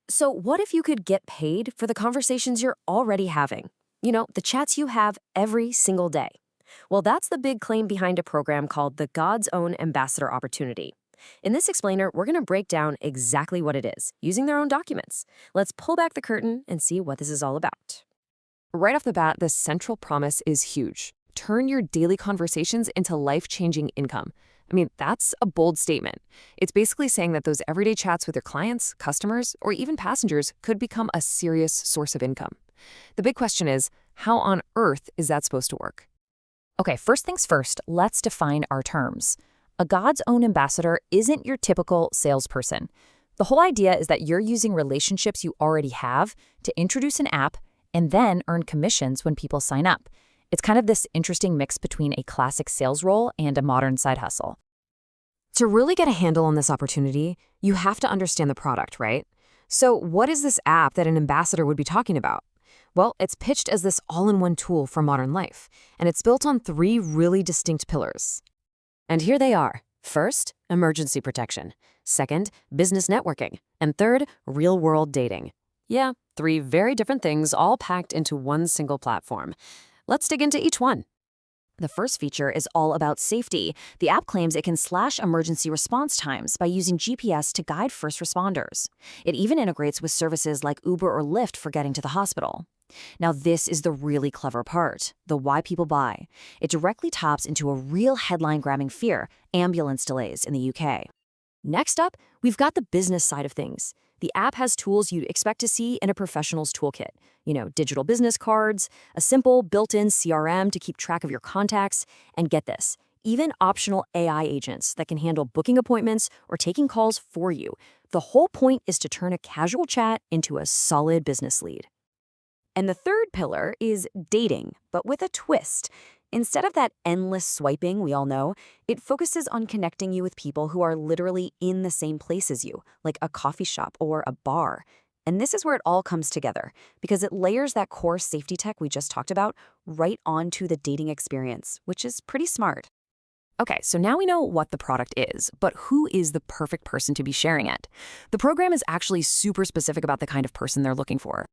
So what if you could get paid for the conversations you're already having? The chats you have every single day. Well, that's the big claim behind a program called the God's Own Ambassador Opportunity. In this explainer, we're going to break down exactly what it is, using their own documents. Let's pull back the curtain and see what this is all about. Right off the bat, the central promise is huge. Turn your daily conversations into life-changing income. That's a bold statement. It's basically saying that those everyday chats with your clients, customers, or even passengers could become a serious source of income. The big question is, how on earth is that supposed to work? Okay, first things first, let's define our terms. A God's Own Ambassador isn't your typical salesperson. The whole idea is that you're using relationships you already have to introduce an app and then earn commissions when people sign up. It's kind of this interesting mix between a classic sales role and a modern side hustle. To really get a handle on this opportunity, you have to understand the product, right? So what is this app that an ambassador would be talking about? Well, it's pitched as this all-in-one tool for modern life, and it's built on 3 really distinct pillars. And here they are. First, emergency protection. Second, business networking. And third, real-world dating. Yeah, 3 very different things all packed into one single platform. Let's dig into each one. The first feature is all about safety. The app claims it can slash emergency response times by using GPS to guide first responders. It even integrates with services like Uber or Lyft for getting to the hospital. Now, this is the really clever part, the why people buy. It directly taps into a real headline-grabbing fear, ambulance delays in the UK. Next up, we've got the business side of things. The app has tools you'd expect to see in a professional's toolkit. Digital business cards, a simple built-in CRM to keep track of your contacts, and get this, even optional AI agents that can handle booking appointments or taking calls for you. The whole point is to turn a casual chat into a solid business lead. And the third pillar is dating, but with a twist. Instead of that endless swiping we all know, it focuses on connecting you with people who are literally in the same place as you, like a coffee shop or a bar. And this is where it all comes together, because it layers that core safety tech we just talked about right onto the dating experience, which is pretty smart. Okay, so now we know what the product is, but who is the perfect person to be sharing it? The program is actually super specific about the kind of person they're looking for.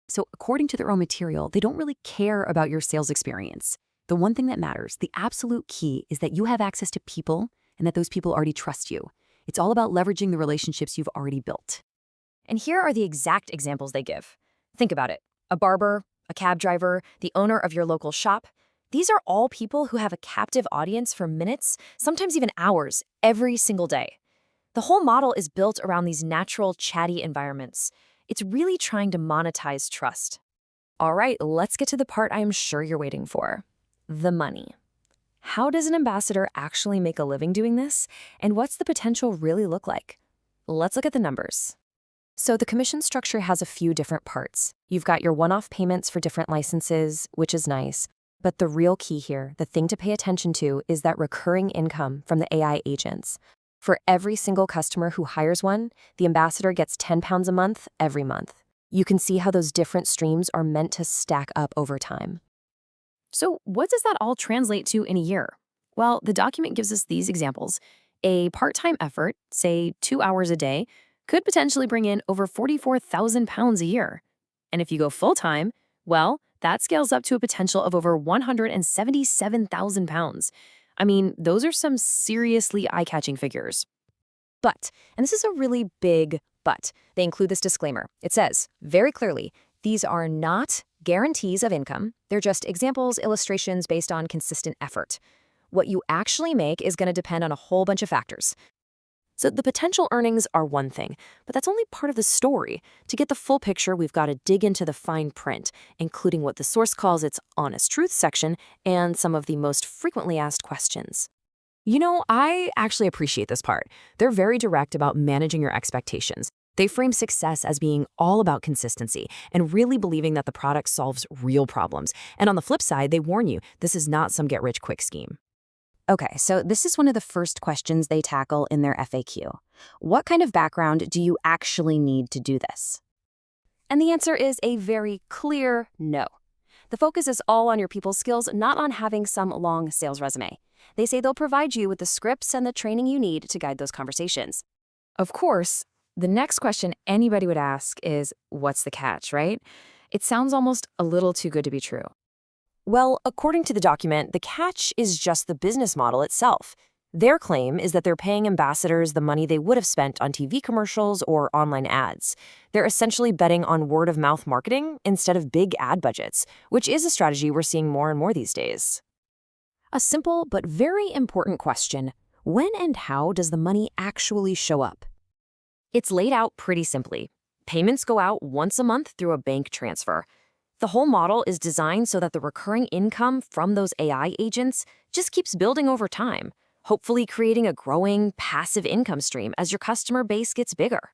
So according to their own material, they don't really care about your sales experience. The one thing that matters, the absolute key, is that you have access to people and that those people already trust you. It's all about leveraging the relationships you've already built. And here are the exact examples they give. Think about it. A barber, a cab driver, the owner of your local shop. These are all people who have a captive audience for minutes, sometimes even hours, every single day. The whole model is built around these natural, chatty environments. It's really trying to monetize trust. All right, let's get to the part I'm sure you're waiting for. The money. How does an ambassador actually make a living doing this? And what's the potential really look like? Let's look at the numbers. So the commission structure has a few different parts. You've got your one-off payments for different licenses, which is nice. But the real key here, the thing to pay attention to, is that recurring income from the AI agents. For every single customer who hires one, the ambassador gets £10 a month every month. You can see how those different streams are meant to stack up over time. So what does that all translate to in a year? Well, the document gives us these examples. A part-time effort, say 2 hours a day, could potentially bring in over £44,000 a year. And if you go full-time, well, that scales up to a potential of over £177,000. Those are some seriously eye-catching figures. But, and this is a really big but, they include this disclaimer. It says, very clearly, these are not guarantees of income. They're just examples, illustrations based on consistent effort. What you actually make is going to depend on a whole bunch of factors. So the potential earnings are one thing, but that's only part of the story. To get the full picture, we've got to dig into the fine print, including what the source calls its honest truth section and some of the most frequently asked questions. I actually appreciate this part. They're very direct about managing your expectations. They frame success as being all about consistency and really believing that the product solves real problems. And on the flip side, they warn you, this is not some get-rich-quick scheme. Okay, so this is one of the first questions they tackle in their FAQ. What kind of background do you actually need to do this? And the answer is a very clear no. The focus is all on your people skills, not on having some long sales resume. They say they'll provide you with the scripts and the training you need to guide those conversations. Of course, The next question anybody would ask is, what's the catch, right? It sounds almost a little too good to be true. Well, according to the document, the catch is just the business model itself. Their claim is that they're paying ambassadors the money they would have spent on TV commercials or online ads. They're essentially betting on word-of-mouth marketing instead of big ad budgets, which is a strategy we're seeing more and more these days. A simple but very important question: when and how does the money actually show up? It's laid out pretty simply. Payments go out once a month through a bank transfer. The whole model is designed so that the recurring income from those AI agents just keeps building over time, hopefully creating a growing, passive income stream as your customer base gets bigger.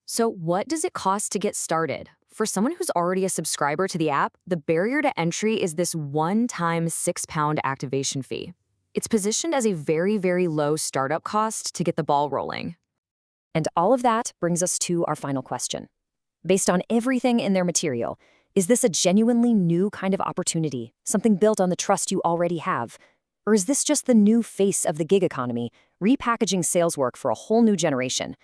So what does it cost to get started? For someone who's already a subscriber to the app, the barrier to entry is this one-time £6 activation fee. It's positioned as a very, very low startup cost to get the ball rolling. And all of that brings us to our final question. Based on everything in their material, is this a genuinely new kind of opportunity, something built on the trust you already have? Or is this just the new face of the gig economy, repackaging sales work for a whole new generation?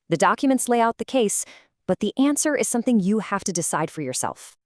The documents lay out the case, but the answer is something you have to decide for yourself.